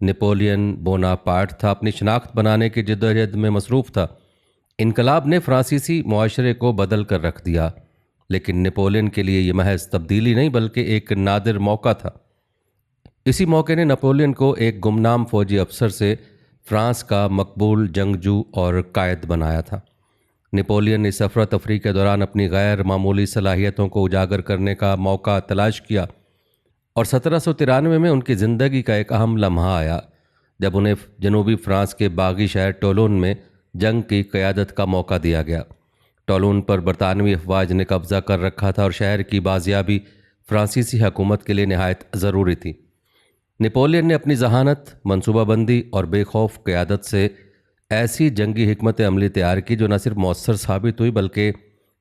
Napoleon Bonaparte تھا، اپنی شناخت بنانے کی جدوجہد میں مصروف تھا۔ انقلاب نے فرانسیسی معاشرے کو بدل کر رکھ دیا، لیکن نپولین کے لیے یہ محض تبدیلی نہیں بلکہ ایک نادر موقع تھا۔ اسی موقع نے نپولین کو ایک گمنام فوجی افسر سے فرانس کا مقبول جنگجو اور قائد بنایا تھا۔ نپولین نے اس افراتفری کے دوران اپنی غیر معمولی صلاحیتوں کو اجاگر کرنے کا موقع تلاش کیا، اور 1793 میں ان کی زندگی کا ایک اہم لمحہ آیا جب انہیں جنوبی فرانس کے باغی شہر ٹولون میں جنگ کی قیادت کا موقع دیا گیا۔ ٹولون پر برطانوی افواج نے قبضہ کر رکھا تھا اور شہر کی بازیابی فرانسیسی حکومت کے لیے نہایت ضروری تھی۔ نپولین نے اپنی ذہانت، منصوبہ بندی اور بے خوف قیادت سے ایسی جنگی حکمت عملی تیار کی جو نہ صرف مؤثر ثابت ہوئی بلکہ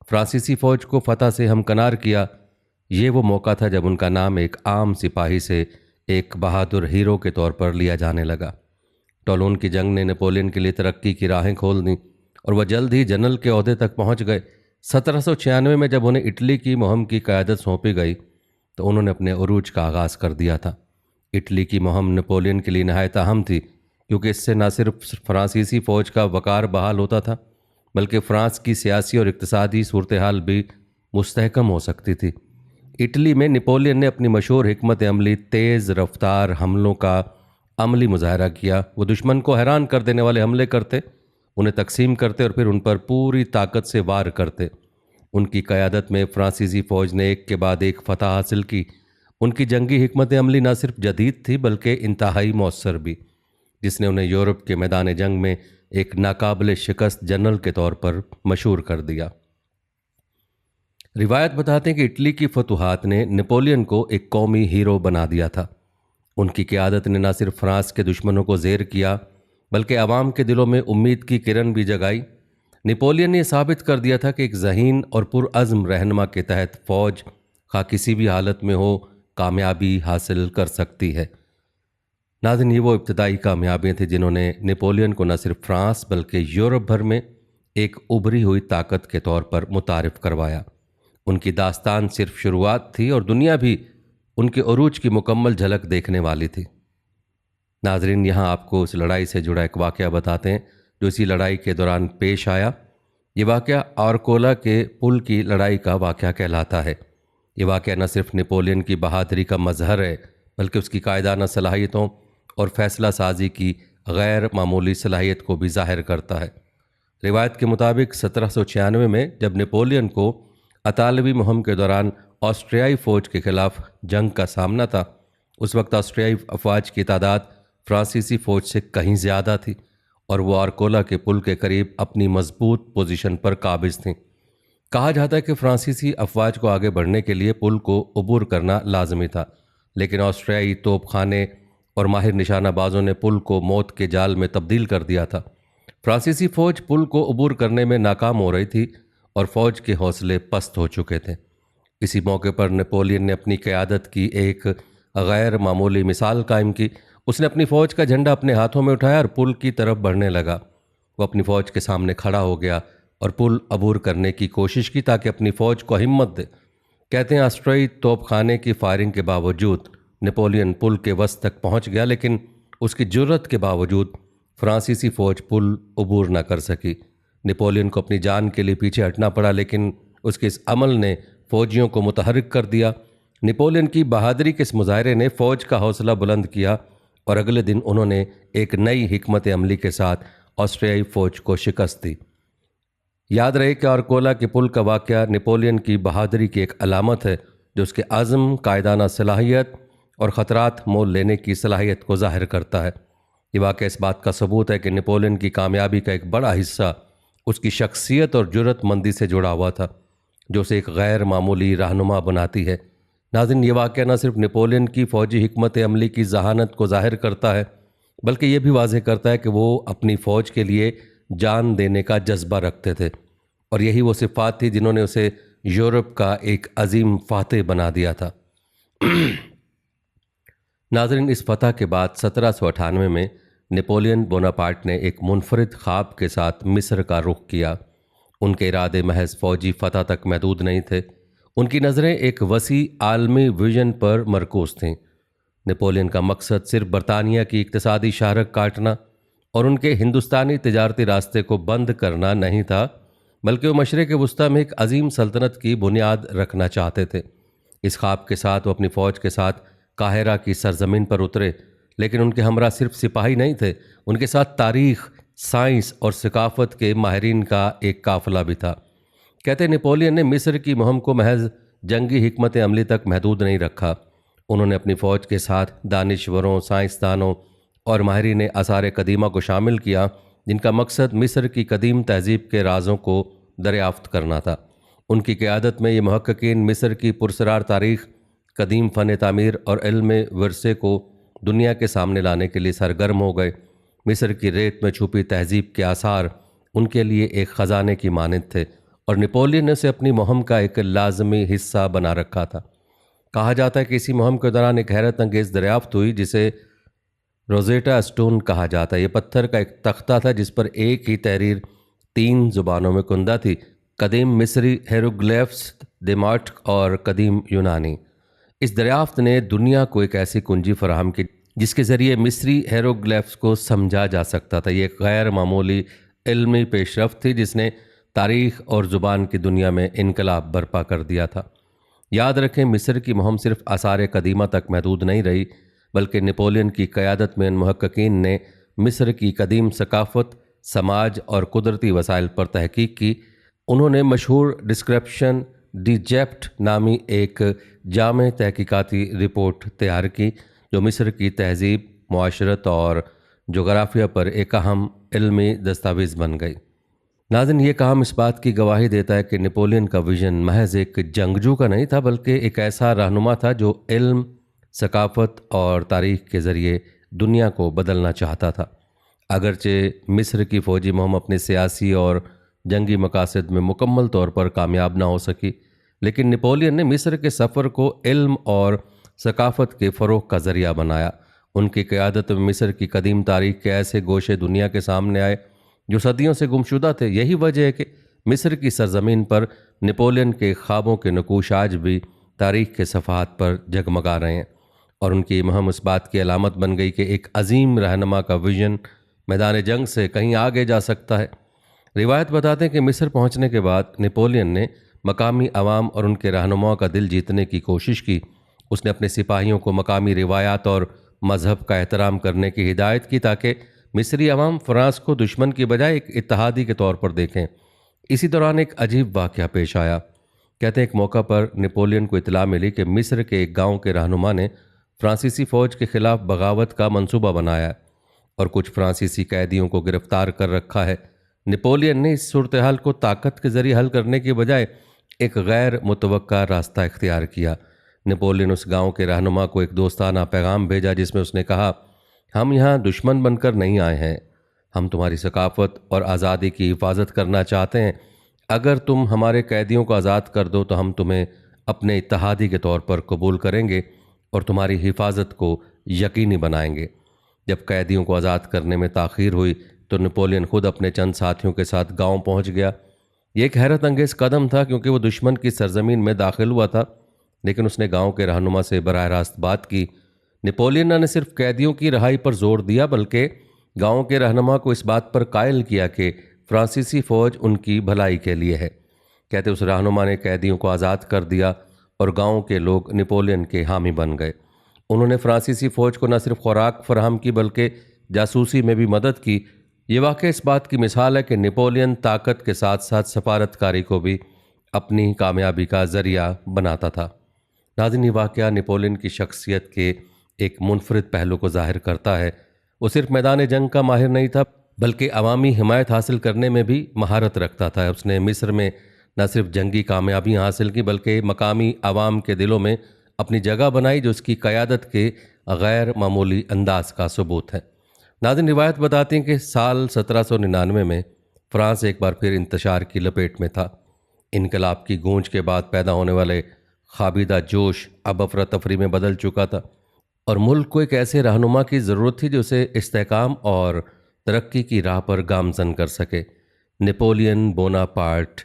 فرانسیسی فوج کو فتح سے ہمکنار کیا۔ یہ وہ موقع تھا جب ان کا نام ایک عام سپاہی سے ایک بہادر ہیرو کے طور پر لیا جانے لگا۔ ٹولون کی جنگ نے نپولین کے لیے ترقی کی راہیں کھول دیں اور وہ جلد ہی جنرل کے عہدے تک پہنچ گئے۔ 1796 میں جب انہیں اٹلی کی مہم کی قیادت سونپی گئی تو انہوں نے اپنے عروج کا آغاز کر دیا تھا۔ اٹلی کی مہم نپولین کے لیے نہایت اہم تھی کیونکہ اس سے نہ صرف فرانسیسی فوج کا وقار بحال ہوتا تھا بلکہ فرانس کی سیاسی اور اقتصادی صورتحال بھی مستحکم ہو سکتی تھی۔ اٹلی میں نپولین نے اپنی مشہور حکمت عملی تیز رفتار حملوں کا عملی مظاہرہ کیا۔ وہ دشمن کو حیران کر دینے والے حملے کرتے، انہیں تقسیم کرتے اور پھر ان پر پوری طاقت سے وار کرتے۔ ان کی قیادت میں فرانسیسی فوج نے ایک کے بعد ایک فتح حاصل کی۔ ان کی جنگی حکمت عملی نہ صرف جدید تھی بلکہ انتہائی مؤثر بھی، جس نے انہیں یورپ کے میدان جنگ میں ایک ناقابل شکست جنرل کے طور پر مشہور کر دیا۔ روایت بتاتے ہیں کہ اٹلی کی فتوحات نے نپولین کو ایک قومی ہیرو بنا دیا تھا۔ ان کی قیادت نے نہ صرف فرانس کے دشمنوں کو زیر کیا بلکہ عوام کے دلوں میں امید کی کرن بھی جگائی۔ نپولین نے یہ ثابت کر دیا تھا کہ ایک ذہین اور پرعزم رہنما کے تحت فوج خواہ کسی بھی حالت میں ہو کامیابی حاصل کر سکتی ہے۔ ناظرین، یہ وہ ابتدائی کامیابیاں تھیں جنہوں نے نپولین کو نہ صرف فرانس بلکہ یورپ بھر میں ایک ابھری ہوئی طاقت کے طور پر متعارف کروایا۔ ان کی داستان صرف شروعات تھی اور دنیا بھی ان کے عروج کی مکمل جھلک دیکھنے والی تھی۔ ناظرین، یہاں آپ کو اس لڑائی سے جڑا ایک واقعہ بتاتے ہیں جو اسی لڑائی کے دوران پیش آیا۔ یہ واقعہ آرکولا کے پل کی لڑائی کا واقعہ کہلاتا ہے۔ یہ واقعہ نہ صرف نپولین کی بہادری کا مظہر ہے بلکہ اس کی قائدانہ صلاحیتوں اور فیصلہ سازی کی غیر معمولی صلاحیت کو بھی ظاہر کرتا ہے۔ روایت کے مطابق 1796 میں جب نپولین کو اطالوی مہم کے دوران آسٹریائی فوج کے خلاف جنگ کا سامنا تھا، اس وقت آسٹریائی افواج کی تعداد فرانسیسی فوج سے کہیں زیادہ تھی اور وہ آرکولا کے پل کے قریب اپنی مضبوط پوزیشن پر قابض تھیں۔ کہا جاتا ہے کہ فرانسیسی افواج کو آگے بڑھنے کے لیے پل کو عبور کرنا لازمی تھا، لیکن آسٹریائی توپ خانے اور ماہر نشانہ بازوں نے پل کو موت کے جال میں تبدیل کر دیا تھا۔ فرانسیسی فوج پل کو عبور کرنے میں ناکام ہو رہی تھی اور فوج کے حوصلے پست ہو چکے تھے۔ اسی موقع پر نپولین نے اپنی قیادت کی ایک غیر معمولی مثال قائم کی۔ اس نے اپنی فوج کا جھنڈا اپنے ہاتھوں میں اٹھایا اور پل کی طرف بڑھنے لگا۔ وہ اپنی فوج کے سامنے کھڑا ہو گیا اور پل عبور کرنے کی کوشش کی تاکہ اپنی فوج کو ہمت دے۔ کہتے ہیں آسٹریائی توپ خانے کی فائرنگ کے باوجود نپولین پل کے وسط تک پہنچ گیا، لیکن اس کی جرأت کے باوجود فرانسیسی فوج پل عبور نہ کر سکی۔ نپولین کو اپنی جان کے لیے پیچھے ہٹنا پڑا، لیکن اس کے اس عمل نے فوجیوں کو متحرک کر دیا۔ نپولین کی بہادری کے اس مظاہرے نے فوج کا حوصلہ بلند کیا اور اگلے دن انہوں نے ایک نئی حکمت عملی کے ساتھ آسٹریائی فوج کو شکست دی۔ یاد رہے کہ آرکولا کے پل کا واقعہ نپولین کی بہادری کی ایک علامت ہے جو اس کے عزم، قائدانہ صلاحیت اور خطرات مول لینے کی صلاحیت کو ظاہر کرتا ہے۔ یہ واقعہ اس بات کا ثبوت ہے کہ نپولین کی کامیابی کا ایک بڑا حصہ اس کی شخصیت اور جرأت مندی سے جڑا ہوا تھا جو اسے ایک غیر معمولی رہنما بناتی ہے۔ ناظرین، یہ واقعہ نہ صرف نپولین کی فوجی حکمت عملی کی ذہانت کو ظاہر کرتا ہے بلکہ یہ بھی واضح کرتا ہے کہ وہ اپنی فوج کے لیے جان دینے کا جذبہ رکھتے تھے، اور یہی وہ صفات تھی جنہوں نے اسے یورپ کا ایک عظیم فاتح بنا دیا تھا۔ ناظرین، اس فتح کے بعد 1798 میں نپولین بوناپارٹ نے ایک منفرد خواب کے ساتھ مصر کا رخ کیا۔ ان کے ارادے محض فوجی فتح تک محدود نہیں تھے، ان کی نظریں ایک وسیع عالمی ویژن پر مرکوز تھیں۔ نپولین کا مقصد صرف برطانیہ کی اقتصادی شاہراہ کاٹنا اور ان کے ہندوستانی تجارتی راستے کو بند کرنا نہیں تھا، بلکہ وہ مشرق وسطیٰ میں ایک عظیم سلطنت کی بنیاد رکھنا چاہتے تھے۔ اس خواب کے ساتھ وہ اپنی فوج کے ساتھ قاہرہ کی سرزمین پر اترے، لیکن ان کے ہمراہ صرف سپاہی نہیں تھے، ان کے ساتھ تاریخ، سائنس اور ثقافت کے ماہرین کا ایک قافلہ بھی تھا۔ کہتے نپولین نے مصر کی مہم کو محض جنگی حکمت عملی تک محدود نہیں رکھا، انہوں نے اپنی فوج کے ساتھ دانشوروں، سائنسدانوں اور ماہرین آثار قدیمہ کو شامل کیا، جن کا مقصد مصر کی قدیم تہذیب کے رازوں کو دریافت کرنا تھا۔ ان کی قیادت میں یہ محققین مصر کی پرسرار تاریخ، قدیم فن تعمیر اور علم ورثے کو دنیا کے سامنے لانے کے لیے سرگرم ہو گئے۔ مصر کی ریت میں چھپی تہذیب کے آثار ان کے لیے ایک خزانے کی مانند تھے، اور نپولین نے اسے اپنی مہم کا ایک لازمی حصہ بنا رکھا تھا۔ کہا جاتا ہے کہ اسی مہم کے دوران ایک حیرت انگیز دریافت ہوئی جسے روزیٹا اسٹون کہا جاتا ہے۔ یہ پتھر کا ایک تختہ تھا جس پر ایک ہی تحریر 3 زبانوں میں کندہ تھی: قدیم مصری ہیروگلیفس، دماٹک اور قدیم یونانی۔ اس دریافت نے دنیا کو ایک ایسی کنجی فراہم کی جس کے ذریعے مصری ہیروگلیفس کو سمجھا جا سکتا تھا۔ یہ ایک غیر معمولی علمی پیش رفت تھی جس نے تاریخ اور زبان کی دنیا میں انقلاب برپا کر دیا تھا۔ یاد رکھیں، مصر کی مہم صرف آثار قدیمہ تک محدود نہیں رہی، بلکہ نپولین کی قیادت میں ان محققین نے مصر کی قدیم ثقافت، سماج اور قدرتی وسائل پر تحقیق کی۔ انہوں نے مشہور ڈسکرپشن ڈیجیپٹ نامی ایک جامع تحقیقاتی رپورٹ تیار کی جو مصر کی تہذیب، معاشرت اور جغرافیہ پر ایک اہم علمی دستاویز بن گئی۔ ناظرین، یہ کام اس بات کی گواہی دیتا ہے کہ نپولین کا ویژن محض ایک جنگجو کا نہیں تھا، بلکہ ایک ایسا رہنما تھا جو علم، ثقافت اور تاریخ کے ذریعے دنیا کو بدلنا چاہتا تھا۔ اگرچہ مصر کی فوجی مہم اپنے سیاسی اور جنگی مقاصد میں مکمل طور پر کامیاب نہ ہو سکی، لیکن نپولین نے مصر کے سفر کو علم اور ثقافت کے فروغ کا ذریعہ بنایا۔ ان کی قیادت میں مصر کی قدیم تاریخ کے ایسے گوشے دنیا کے سامنے آئے جو صدیوں سے گمشدہ تھے۔ یہی وجہ ہے کہ مصر کی سرزمین پر نپولین کے خوابوں کے نقوش آج بھی تاریخ کے صفحات پر جگمگا رہے ہیں، اور ان کی مہم اس بات کی علامت بن گئی کہ ایک عظیم رہنما کا ویژن میدان جنگ سے کہیں آگے جا سکتا ہے۔ روایت بتاتے ہیں کہ مصر پہنچنے کے بعد نپولین نے مقامی عوام اور ان کے رہنماؤں کا دل جیتنے کی کوشش کی۔ اس نے اپنے سپاہیوں کو مقامی روایات اور مذہب کا احترام کرنے کی ہدایت کی تاکہ مصری عوام فرانس کو دشمن کی بجائے ایک اتحادی کے طور پر دیکھیں۔ اسی دوران ایک عجیب واقعہ پیش آیا۔ کہتے ہیں ایک موقع پر نپولین کو اطلاع ملی کہ مصر کے ایک گاؤں کے رہنما نے فرانسیسی فوج کے خلاف بغاوت کا منصوبہ بنایا ہے اور کچھ فرانسیسی قیدیوں کو گرفتار کر رکھا ہے۔ نپولین نے اس صورتحال کو طاقت کے ذریعے حل کرنے کے بجائے ایک غیر متوقع راستہ اختیار کیا۔ نپولین اس گاؤں کے رہنما کو ایک دوستانہ پیغام بھیجا جس میں اس نے کہا، ہم یہاں دشمن بن کر نہیں آئے ہیں، ہم تمہاری ثقافت اور آزادی کی حفاظت کرنا چاہتے ہیں۔ اگر تم ہمارے قیدیوں کو آزاد کر دو تو ہم تمہیں اپنے اتحادی کے طور پر قبول کریں گے اور تمہاری حفاظت کو یقینی بنائیں گے۔ جب قیدیوں کو آزاد کرنے میں تاخیر ہوئی تو نپولین خود اپنے چند ساتھیوں کے ساتھ گاؤں پہنچ گیا۔ یہ ایک حیرت انگیز قدم تھا کیونکہ وہ دشمن کی سرزمین میں داخل ہوا تھا، لیکن اس نے گاؤں کے رہنما سے براہ راست بات کی۔ نپولین نے صرف قیدیوں کی رہائی پر زور دیا بلکہ گاؤں کے رہنما کو اس بات پر قائل کیا کہ فرانسیسی فوج ان کی بھلائی کے لیے ہے۔ کہتے اس رہنما نے قیدیوں کو آزاد کر دیا اور گاؤں کے لوگ نپولین کے حامی بن گئے۔ انہوں نے فرانسیسی فوج کو نہ صرف خوراک فراہم کی بلکہ جاسوسی میں بھی مدد کی۔ یہ واقعہ اس بات کی مثال ہے کہ نپولین طاقت کے ساتھ ساتھ سفارتکاری کو بھی اپنی کامیابی کا ذریعہ بناتا تھا۔ ناظرین، یہ واقعہ نپولین کی شخصیت کے ایک منفرد پہلو کو ظاہر کرتا ہے۔ وہ صرف میدان جنگ کا ماہر نہیں تھا بلکہ عوامی حمایت حاصل کرنے میں بھی مہارت رکھتا تھا۔ اس نے مصر میں نہ صرف جنگی کامیابیاں حاصل کی بلکہ مقامی عوام کے دلوں میں اپنی جگہ بنائی جو اس کی قیادت کے غیر معمولی انداز کا ثبوت ہے۔ ناظرین، روایت بتاتی ہیں کہ سال 1799 میں فرانس ایک بار پھر انتشار کی لپیٹ میں تھا۔ انقلاب کی گونج کے بعد پیدا ہونے والے خوابیدہ جوش اب افراتفری میں بدل چکا تھا، اور ملک کو ایک ایسے رہنما کی ضرورت تھی جو اسے استحکام اور ترقی کی راہ پر گامزن کر سکے۔ نپولین بوناپارٹ،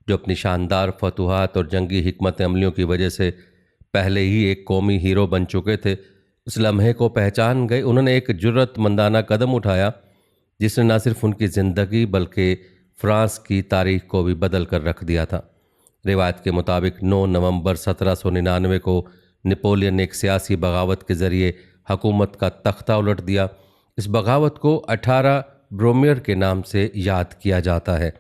جو اپنی شاندار فتوحات اور جنگی حکمت عملیوں کی وجہ سے پہلے ہی ایک قومی ہیرو بن چکے تھے، اس لمحے کو پہچان گئے۔ انہوں نے ایک جرأت مندانہ قدم اٹھایا جس نے نہ صرف ان کی زندگی بلکہ فرانس کی تاریخ کو بھی بدل کر رکھ دیا تھا۔ روایت کے مطابق 9 نومبر 1799 کو نپولین نے ایک سیاسی بغاوت کے ذریعے حکومت کا تختہ الٹ دیا۔ اس بغاوت کو 18 برومیئر کے نام سے یاد کیا جاتا ہے۔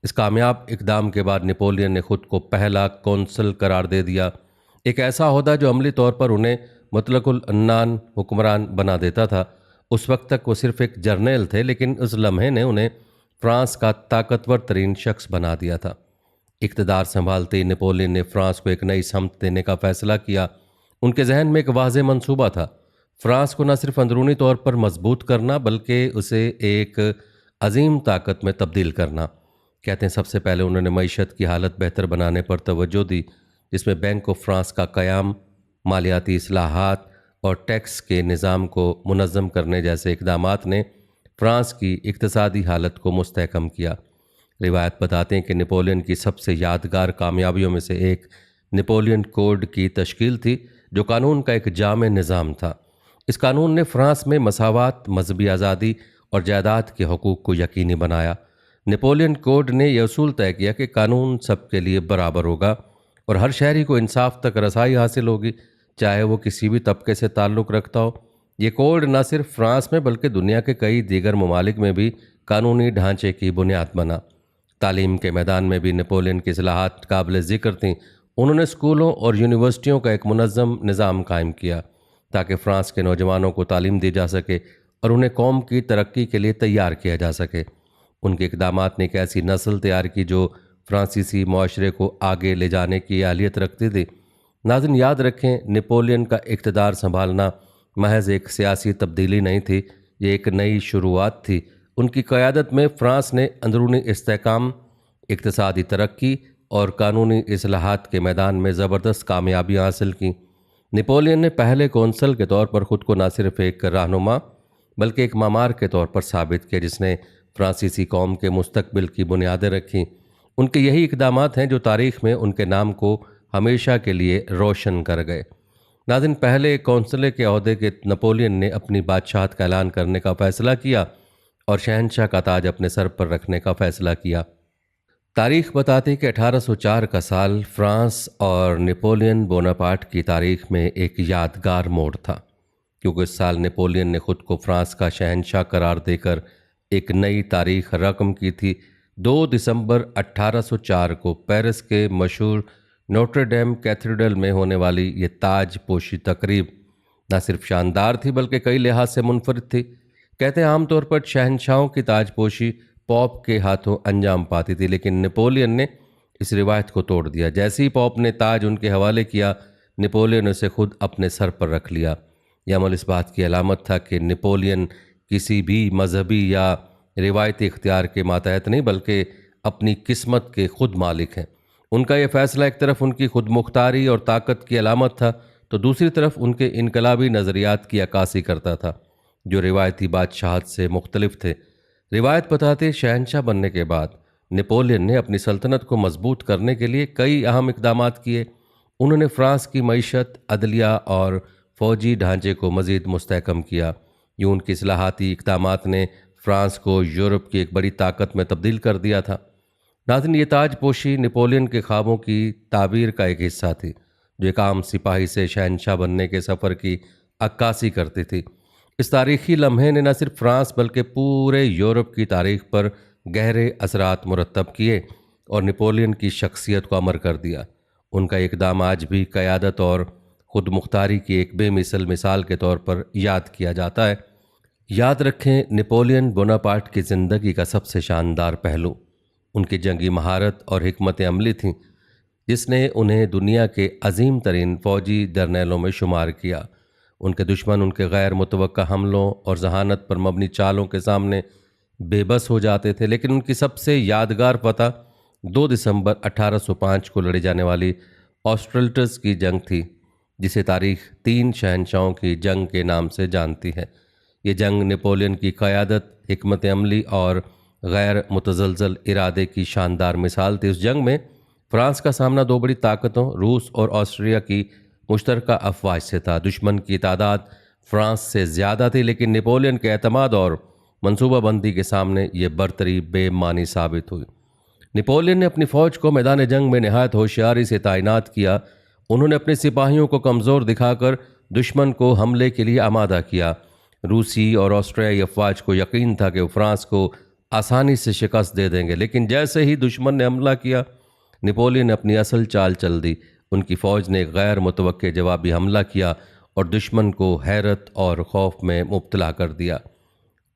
اس کامیاب اقدام کے بعد نپولین نے خود کو پہلا کونسل قرار دے دیا، ایک ایسا عہدہ جو عملی طور پر انہیں مطلق العنان حکمران بنا دیتا تھا۔ اس وقت تک وہ صرف ایک جرنیل تھے، لیکن اس لمحے نے انہیں فرانس کا طاقتور ترین شخص بنا دیا تھا۔ اقتدار سنبھالتے ہی نپولین نے فرانس کو ایک نئی سمت دینے کا فیصلہ کیا۔ ان کے ذہن میں ایک واضح منصوبہ تھا، فرانس کو نہ صرف اندرونی طور پر مضبوط کرنا بلکہ اسے ایک عظیم طاقت میں تبدیل کرنا۔ کہتے ہیں سب سے پہلے انہوں نے معیشت کی حالت بہتر بنانے پر توجہ دی، جس میں بینک آف فرانس کا قیام، مالیاتی اصلاحات اور ٹیکس کے نظام کو منظم کرنے جیسے اقدامات نے فرانس کی اقتصادی حالت کو مستحکم کیا۔ روایت بتاتے ہیں کہ نپولین کی سب سے یادگار کامیابیوں میں سے ایک نپولین کوڈ کی تشکیل تھی، جو قانون کا ایک جامع نظام تھا۔ اس قانون نے فرانس میں مساوات، مذہبی آزادی اور جائیداد کے حقوق کو یقینی بنایا۔ نپولین کوڈ نے یہ اصول طے کیا کہ قانون سب کے لیے برابر ہوگا اور ہر شہری کو انصاف تک رسائی حاصل ہوگی، چاہے وہ کسی بھی طبقے سے تعلق رکھتا ہو۔ یہ کوڈ نہ صرف فرانس میں بلکہ دنیا کے کئی دیگر ممالک میں بھی قانونی ڈھانچے کی بنیاد بنا۔ تعلیم کے میدان میں بھی نپولین کی اصلاحات قابل ذکر تھیں۔ انہوں نے اسکولوں اور یونیورسٹیوں کا ایک منظم نظام قائم کیا تاکہ فرانس کے نوجوانوں کو تعلیم دی جا سکے اور انہیں قوم کی ترقی کے لیے تیار کیا جا سکے۔ ان کے اقدامات نے ایک ایسی نسل تیار کی جو فرانسیسی معاشرے کو آگے لے جانے کی اہلیت رکھتی تھی۔ ناظرین یاد رکھیں، نپولین کا اقتدار سنبھالنا محض ایک سیاسی تبدیلی نہیں تھی، یہ ایک نئی شروعات تھی۔ ان کی قیادت میں فرانس نے اندرونی استحکام، اقتصادی ترقی اور قانونی اصلاحات کے میدان میں زبردست کامیابیاں حاصل کیں۔ نپولین نے پہلے کونسل کے طور پر خود کو نہ صرف ایک رہنما بلکہ ایک معمار کے طور پر ثابت کیا، جس نے فرانسیسی قوم کے مستقبل کی بنیادیں رکھیں۔ ان کے یہی اقدامات ہیں جو تاریخ میں ان کے نام کو ہمیشہ کے لیے روشن کر گئے۔ ناظرین، پہلے کونسلے کے عہدے کے نپولین نے اپنی بادشاہت کا اعلان کرنے کا فیصلہ کیا اور شہنشاہ کا تاج اپنے سر پر رکھنے کا فیصلہ کیا۔ تاریخ بتاتی کہ 1804 کا سال فرانس اور نپولین بوناپارٹ کی تاریخ میں ایک یادگار موڑ تھا، کیونکہ اس سال نپولین نے خود کو فرانس کا شہنشاہ قرار دے کر ایک نئی تاریخ رقم کی تھی۔ 2 دسمبر 1804 کو پیرس کے مشہور نوٹر ڈیم کیتھیڈرل میں ہونے والی یہ تاج پوشی تقریب نہ صرف شاندار تھی بلکہ کئی لحاظ سے منفرد تھی۔ کہتے ہیں عام طور پر شہنشاہوں کی تاج پوشی پوپ کے ہاتھوں انجام پاتی تھی، لیکن نپولین نے اس روایت کو توڑ دیا۔ جیسے ہی پوپ نے تاج ان کے حوالے کیا، نپولین نے اسے خود اپنے سر پر رکھ لیا۔ یہ عمل اس بات کی علامت تھا کہ نپولین کسی بھی مذہبی یا روایتی اختیار کے ماتحت نہیں بلکہ اپنی قسمت کے خود مالک ہیں۔ ان کا یہ فیصلہ ایک طرف ان کی خود مختاری اور طاقت کی علامت تھا تو دوسری طرف ان کے انقلابی نظریات کی عکاسی کرتا تھا جو روایتی بادشاہت سے مختلف تھے۔ روایت بتاتے شہنشاہ بننے کے بعد نپولین نے اپنی سلطنت کو مضبوط کرنے کے لیے کئی اہم اقدامات کیے۔ انہوں نے فرانس کی معیشت، عدلیہ اور فوجی ڈھانچے کو مزید مستحکم کیا۔ یوں ان کی اصلاحاتی اقدامات نے فرانس کو یورپ کی ایک بڑی طاقت میں تبدیل کر دیا تھا۔ ناظرین، یہ تاج پوشی نپولین کے خوابوں کی تعبیر کا ایک حصہ تھی، جو ایک عام سپاہی سے شہنشاہ بننے کے سفر کی عکاسی کرتی تھی۔ اس تاریخی لمحے نے نہ صرف فرانس بلکہ پورے یورپ کی تاریخ پر گہرے اثرات مرتب کیے اور نپولین کی شخصیت کو امر کر دیا۔ ان کا اقدام آج بھی قیادت اور خود مختاری کی ایک بے مثل مثال کے طور پر یاد کیا جاتا ہے۔ یاد رکھیں، نپولین بوناپارٹ کی زندگی کا سب سے شاندار پہلو ان کی جنگی مہارت اور حکمت عملی تھیں، جس نے انہیں دنیا کے عظیم ترین فوجی جرنیلوں میں شمار کیا۔ ان کے دشمن ان کے غیر متوقع حملوں اور ذہانت پر مبنی چالوں کے سامنے بے بس ہو جاتے تھے، لیکن ان کی سب سے یادگار فتح 2 دسمبر 1805 کو لڑی جانے والی آسٹریلٹس کی جنگ تھی، جسے تاریخ 3 شہنشاہوں کی جنگ کے نام سے جانتی ہے۔ یہ جنگ نپولین کی قیادت، حکمت عملی اور غیر متزلزل ارادے کی شاندار مثال تھی۔ اس جنگ میں فرانس کا سامنا 2 بڑی طاقتوں روس اور آسٹریا کی مشترکہ افواج سے تھا۔ دشمن کی تعداد فرانس سے زیادہ تھی، لیکن نپولین کے اعتماد اور منصوبہ بندی کے سامنے یہ برتری بے معنی ثابت ہوئی۔ نپولین نے اپنی فوج کو میدان جنگ میں نہایت ہوشیاری سے تعینات کیا۔ انہوں نے اپنے سپاہیوں کو کمزور دکھا کر دشمن کو حملے کے لیے آمادہ کیا۔ روسی اور آسٹریائی افواج کو یقین تھا کہ وہ فرانس کو آسانی سے شکست دے دیں گے، لیکن جیسے ہی دشمن نے حملہ کیا، نپولین نے اپنی اصل چال چل دی۔ ان کی فوج نے ایک غیر متوقع جوابی حملہ کیا اور دشمن کو حیرت اور خوف میں مبتلا کر دیا۔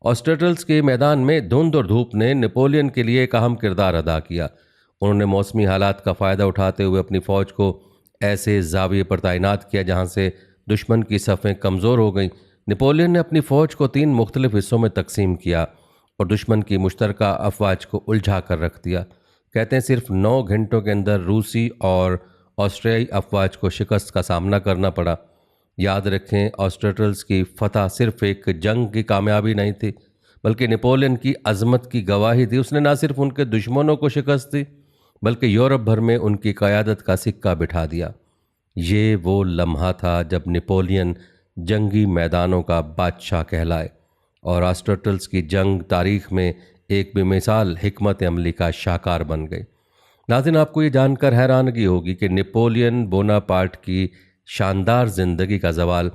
آسٹریٹلس کے میدان میں دھند اور دھوپ نے نپولین کے لیے ایک اہم کردار ادا کیا۔ انہوں نے موسمی حالات کا فائدہ اٹھاتے ہوئے اپنی فوج کو ایسے زاویے پر تعینات کیا جہاں سے دشمن کی صفیں کمزور ہو گئیں۔ نپولین نے اپنی فوج کو 3 مختلف حصوں میں تقسیم کیا اور دشمن کی مشترکہ افواج کو الجھا کر رکھ دیا۔ کہتے ہیں صرف 9 گھنٹوں کے اندر روسی اور آسٹریائی افواج کو شکست کا سامنا کرنا پڑا۔ یاد رکھیں، آسٹریٹلس کی فتح صرف ایک جنگ کی کامیابی نہیں تھی، بلکہ نپولین کی عظمت کی گواہی تھی۔ اس نے نہ صرف ان کے دشمنوں کو شکست دی، بلکہ یورپ بھر میں ان کی قیادت کا سکہ بٹھا دیا۔ یہ وہ لمحہ تھا جب نپولین جنگی میدانوں کا بادشاہ کہلائے اور آسٹریٹلس کی جنگ تاریخ میں ایک بے مثال حکمت عملی کا شاہکار بن گئی۔ ناظرین، آپ کو یہ جان کر حیرانگی ہوگی کہ نپولین بوناپارٹ کی شاندار زندگی کا زوال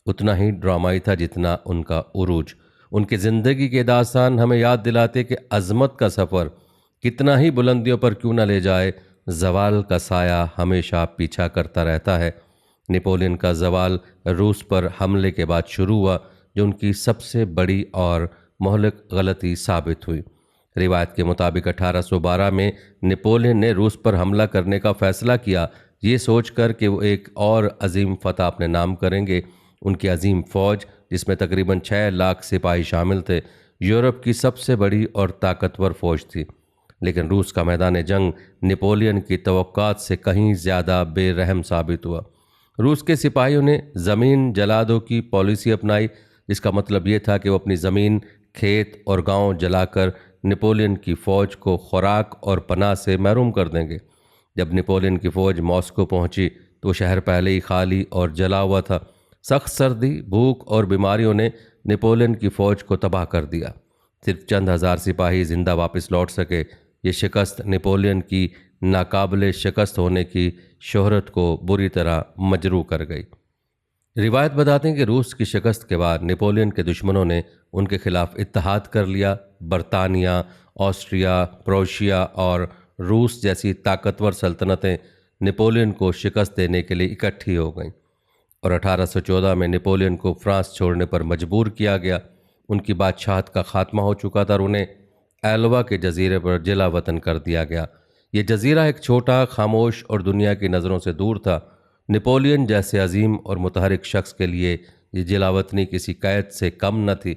اتنا ہی ڈرامائی تھا جتنا ان کا عروج۔ ان کی زندگی کے داستان ہمیں یاد دلاتے کہ عظمت کا سفر کتنا ہی بلندیوں پر کیوں نہ لے جائے، زوال کا سایہ ہمیشہ پیچھا کرتا رہتا ہے۔ نپولین کا زوال روس پر حملے کے بعد شروع ہوا، جو ان کی سب سے بڑی اور مہلک غلطی ثابت ہوئی۔ روایت کے مطابق 1812 میں نپولین نے روس پر حملہ کرنے کا فیصلہ کیا، یہ سوچ کر کہ وہ ایک اور عظیم فتح اپنے نام کریں گے۔ ان کی عظیم فوج، جس میں تقریباً 6 لاکھ سپاہی شامل تھے، یورپ کی سب سے بڑی اور طاقتور فوج تھی۔ لیکن روس کا میدان جنگ نپولین کی توقعات سے کہیں زیادہ بے رحم ثابت ہوا۔ روس کے سپاہیوں نے زمین جلادوں کی پالیسی اپنائی، جس کا مطلب یہ تھا کہ وہ اپنی زمین، کھیت اور گاؤں جلا کر نپولین کی فوج کو خوراک اور پناہ سے محروم کر دیں گے۔ جب نپولین کی فوج ماسکو پہنچی تو وہ شہر پہلے ہی خالی اور جلا ہوا تھا۔ سخت سردی، بھوک اور بیماریوں نے نپولین کی فوج کو تباہ کر دیا۔ صرف چند ہزار سپاہی زندہ واپس لوٹ سکے۔ یہ شکست نپولین کی ناقابل شکست ہونے کی شہرت کو بری طرح مجروح کر گئی۔ روایت بتاتے ہیں کہ روس کی شکست کے بعد نپولین کے دشمنوں نے ان کے خلاف اتحاد کر لیا۔ برطانیہ، آسٹریا، پروشیا اور روس جیسی طاقتور سلطنتیں نپولین کو شکست دینے کے لیے اکٹھی ہو گئیں، اور 1814 میں نپولین کو فرانس چھوڑنے پر مجبور کیا گیا۔ ان کی بادشاہت کا خاتمہ ہو چکا تھا اور انہیں ایلوا کے جزیرے پر جلا وطن کر دیا گیا۔ یہ جزیرہ ایک چھوٹا، خاموش اور دنیا کی نظروں سے دور تھا۔ نپولین جیسے عظیم اور متحرک شخص کے لیے یہ جلا وطنی کسی قید سے کم نہ تھی،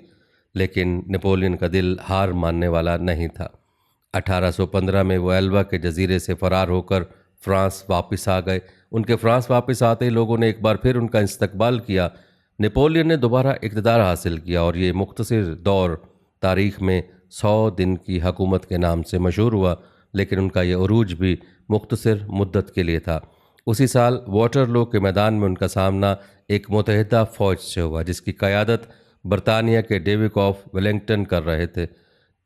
لیکن نپولین کا دل ہار ماننے والا نہیں تھا۔ 1815 میں وہ ایلوا کے جزیرے سے فرار ہو کر فرانس واپس آ گئے۔ ان کے فرانس واپس آتے ہی لوگوں نے ایک بار پھر ان کا استقبال کیا۔ نپولین نے دوبارہ اقتدار حاصل کیا اور یہ مختصر دور تاریخ میں 100 دن کی حکومت کے نام سے مشہور ہوا، لیکن ان کا یہ عروج بھی مختصر مدت کے لیے تھا۔ اسی سال واٹرلو کے میدان میں ان کا سامنا ایک متحدہ فوج سے ہوا، جس کی قیادت برطانیہ کے ڈیوک آف ویلنگٹن کر رہے تھے۔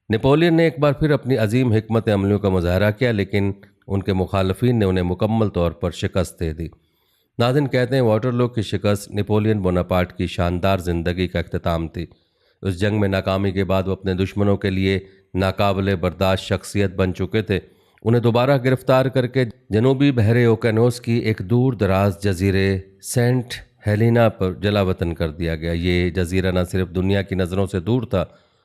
نپولین نے ایک بار پھر اپنی عظیم حکمت عملیوں کا مظاہرہ کیا، لیکن ان کے مخالفین نے انہیں مکمل طور پر شکست دے دی۔ ناظرین، کہتے ہیں واٹرلو کی شکست نپولین بوناپارٹ کی شاندار زندگی کا اختتام تھی۔ اس جنگ میں ناکامی کے بعد وہ اپنے دشمنوں کے لیے ناقابل برداشت شخصیت بن چکے تھے۔ انہیں دوبارہ گرفتار کر کے جنوبی بحر اوقیانوس کی ایک دور دراز جزیرے سینٹ ہیلینا پر جلا وطن کر دیا گیا۔ یہ جزیرہ نہ صرف دنیا کی نظروں سے دور تھا،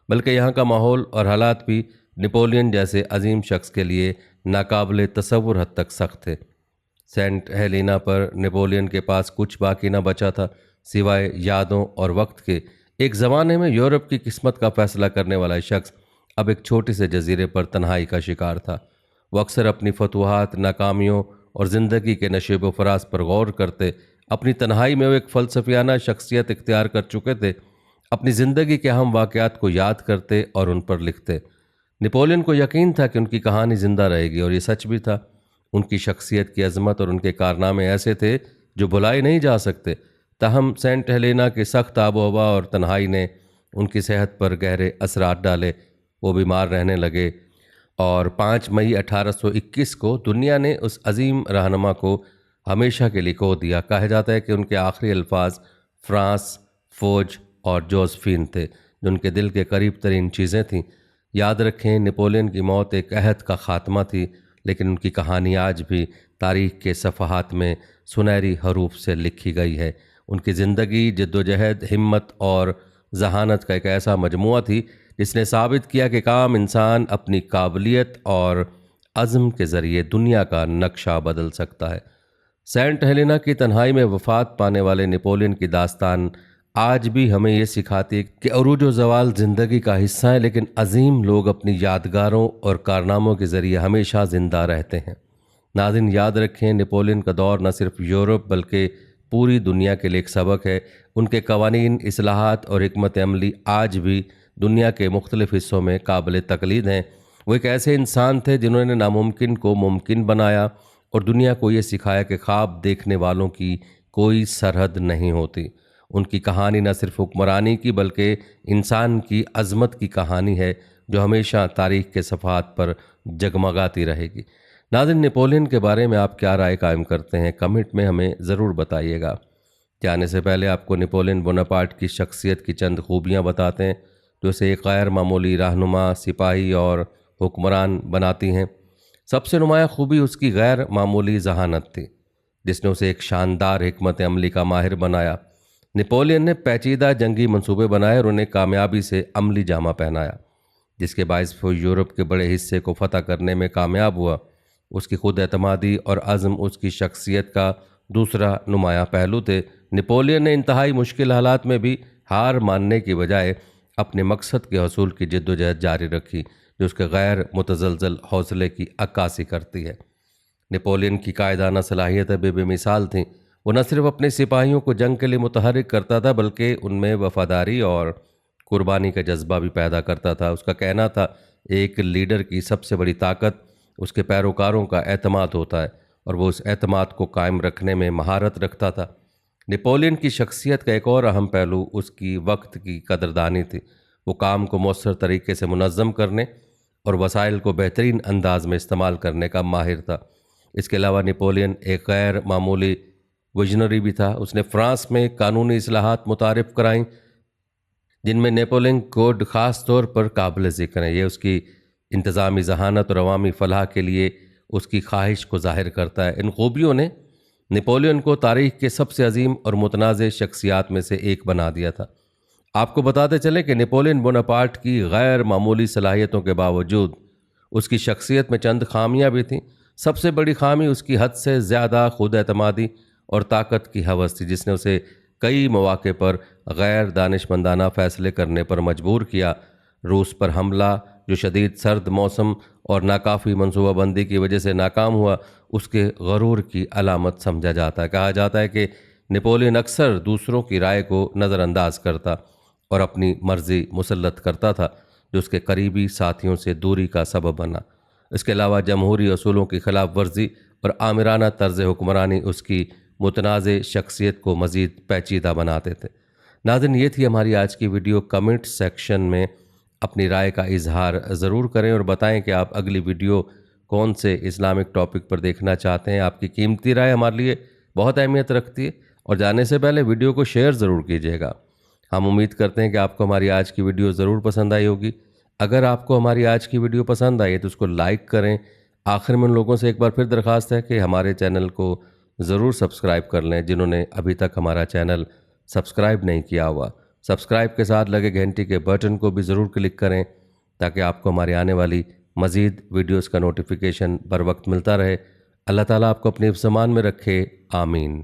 بلکہ یہاں کا ماحول اور حالات بھی نپولین جیسے عظیم شخص کے لیے ناقابل تصور حد تک سخت تھے۔ سینٹ ہیلینا پر نپولین کے پاس کچھ باقی نہ بچا تھا سوائے یادوں اور وقت کے۔ ایک زمانے میں یورپ کی قسمت کا فیصلہ کرنے والا شخص اب ایک چھوٹے سے جزیرے پر تنہائی کا شکار تھا۔ وہ اکثر اپنی فتوحات، ناکامیوں اور زندگی کے نشیب و فراز پر غور کرتے۔ اپنی تنہائی میں وہ ایک فلسفیانہ شخصیت اختیار کر چکے تھے۔ اپنی زندگی کے اہم واقعات کو یاد کرتے اور ان پر لکھتے۔ نپولین کو یقین تھا کہ ان کی کہانی زندہ رہے گی، اور یہ سچ بھی تھا۔ ان کی شخصیت کی عظمت اور ان کے کارنامے ایسے تھے جو بھلائے نہیں جا سکتے۔ تاہم سینٹ ہیلینا کی سخت آب و ہوا اور تنہائی نے ان کی صحت پر گہرے اثرات ڈالے۔ وہ بیمار رہنے لگے اور 5 مئی 1821 کو دنیا نے اس عظیم رہنما کو ہمیشہ کے لیے کھو دیا۔ کہا جاتا ہے کہ ان کے آخری الفاظ فرانس، فوج اور جوزفین تھے، جو ان کے دل کے قریب ترین چیزیں تھیں۔ یاد رکھیں، نپولین کی موت ایک عہد کا خاتمہ تھی، لیکن ان کی کہانی آج بھی تاریخ کے صفحات میں سنہری حروف سے لکھی گئی ہے۔ ان کی زندگی جدوجہد، ہمت اور ذہانت کا ایک ایسا مجموعہ تھی جس نے ثابت کیا کہ کام انسان اپنی قابلیت اور عزم کے ذریعے دنیا کا نقشہ بدل سکتا ہے۔ سینٹ ہیلینا کی تنہائی میں وفات پانے والے نپولین کی داستان آج بھی ہمیں یہ سکھاتی ہے کہ عروج و زوال زندگی کا حصہ ہے، لیکن عظیم لوگ اپنی یادگاروں اور کارناموں کے ذریعے ہمیشہ زندہ رہتے ہیں۔ ناظرین، یاد رکھیں، نپولین کا دور نہ صرف یورپ بلکہ پوری دنیا کے لیے ایک سبق ہے۔ ان کے قوانین، اصلاحات اور حکمت عملی آج بھی دنیا کے مختلف حصوں میں قابل تقلید ہیں۔ وہ ایک ایسے انسان تھے جنہوں نے ناممکن کو ممکن بنایا اور دنیا کو یہ سکھایا کہ خواب دیکھنے والوں کی کوئی سرحد نہیں ہوتی۔ ان کی کہانی نہ صرف حکمرانی کی بلکہ انسان کی عظمت کی کہانی ہے، جو ہمیشہ تاریخ کے صفحات پر جگمگاتی رہے گی۔ ناظرین، نپولین کے بارے میں آپ کیا رائے قائم کرتے ہیں؟ کمنٹ میں ہمیں ضرور بتائیے گا۔ جانے سے پہلے آپ کو نپولین بوناپارٹ کی شخصیت کی چند خوبیاں بتاتے ہیں جو اسے ایک غیر معمولی رہنما، سپاہی اور حکمران بناتی ہیں۔ سب سے نمایاں خوبی اس کی غیر معمولی ذہانت تھی، جس نے اسے ایک شاندار حکمت عملی کا ماہر بنایا۔ نپولین نے پیچیدہ جنگی منصوبے بنائے اور انہیں کامیابی سے عملی جامہ پہنایا، جس کے باعث وہ یورپ کے بڑے حصے کو فتح کرنے میں کامیاب ہوا۔ اس کی خود اعتمادی اور عزم اس کی شخصیت کا دوسرا نمایاں پہلو تھے۔ نپولین نے انتہائی مشکل حالات میں بھی ہار ماننے کی بجائے اپنے مقصد کے حصول کی جدوجہد جاری رکھی، جو اس کے غیر متزلزل حوصلے کی عکاسی کرتی ہے۔ نپولین کی قائدانہ صلاحیتیں بے مثال تھیں۔ وہ نہ صرف اپنے سپاہیوں کو جنگ کے لیے متحرک کرتا تھا بلکہ ان میں وفاداری اور قربانی کا جذبہ بھی پیدا کرتا تھا۔ اس کا کہنا تھا، ایک لیڈر کی سب سے بڑی طاقت اس کے پیروکاروں کا اعتماد ہوتا ہے، اور وہ اس اعتماد کو قائم رکھنے میں مہارت رکھتا تھا۔ نپولین کی شخصیت کا ایک اور اہم پہلو اس کی وقت کی قدردانی تھی۔ وہ کام کو مؤثر طریقے سے منظم کرنے اور وسائل کو بہترین انداز میں استعمال کرنے کا ماہر تھا۔ اس کے علاوہ نپولین ایک غیر معمولی ویژنری بھی تھا۔ اس نے فرانس میں قانونی اصلاحات متعارف کرائیں، جن میں نیپولین کوڈ خاص طور پر قابل ذکر ہیں۔ یہ اس کی انتظامی ذہانت اور عوامی فلاح کے لیے اس کی خواہش کو ظاہر کرتا ہے۔ ان خوبیوں نے نپولین کو تاریخ کے سب سے عظیم اور متنازع شخصیات میں سے ایک بنا دیا تھا۔ آپ کو بتاتے چلیں کہ نپولین بوناپارٹ کی غیر معمولی صلاحیتوں کے باوجود اس کی شخصیت میں چند خامیاں بھی تھیں۔ سب سے بڑی خامی اس کی حد سے زیادہ خود اعتمادی اور طاقت کی ہوس تھی، جس نے اسے کئی مواقع پر غیر دانشمندانہ فیصلے کرنے پر مجبور کیا۔ روس پر حملہ، جو شدید سرد موسم اور ناکافی منصوبہ بندی کی وجہ سے ناکام ہوا، اس کے غرور کی علامت سمجھا جاتا ہے۔ کہا جاتا ہے کہ نپولین اکثر دوسروں کی رائے کو نظر انداز کرتا اور اپنی مرضی مسلط کرتا تھا، جو اس کے قریبی ساتھیوں سے دوری کا سبب بنا۔ اس کے علاوہ جمہوری اصولوں کی خلاف ورزی اور آمرانہ طرز حکمرانی اس کی متنازع شخصیت کو مزید پیچیدہ بناتے تھے۔ ناظرین، یہ تھی ہماری آج کی ویڈیو۔ کمنٹ سیکشن میں اپنی رائے کا اظہار ضرور کریں اور بتائیں کہ آپ اگلی ویڈیو کون سے اسلامک ٹاپک پر دیکھنا چاہتے ہیں۔ آپ کی قیمتی رائے ہمارے لیے بہت اہمیت رکھتی ہے، اور جانے سے پہلے ویڈیو کو شیئر ضرور کیجیے گا۔ ہم امید کرتے ہیں کہ آپ کو ہماری آج کی ویڈیو ضرور پسند آئی ہوگی۔ اگر آپ کو ہماری آج کی ویڈیو پسند آئی ہے تو اس کو لائک کریں۔ آخر میں ان لوگوں سے ایک بار پھر درخواست ہے کہ ہمارے چینل کو ضرور سبسکرائب کر لیں جنہوں نے ابھی تک ہمارا چینل سبسکرائب نہیں کیا ہوا۔ سبسکرائب کے ساتھ لگے گھنٹی کے بٹن کو بھی ضرور کلک کریں تاکہ آپ کو ہماری آنے والی مزید ویڈیوز کا نوٹیفیکیشن بر وقت ملتا رہے۔ اللہ تعالیٰ آپ کو اپنے حفظ امان میں رکھے، آمین۔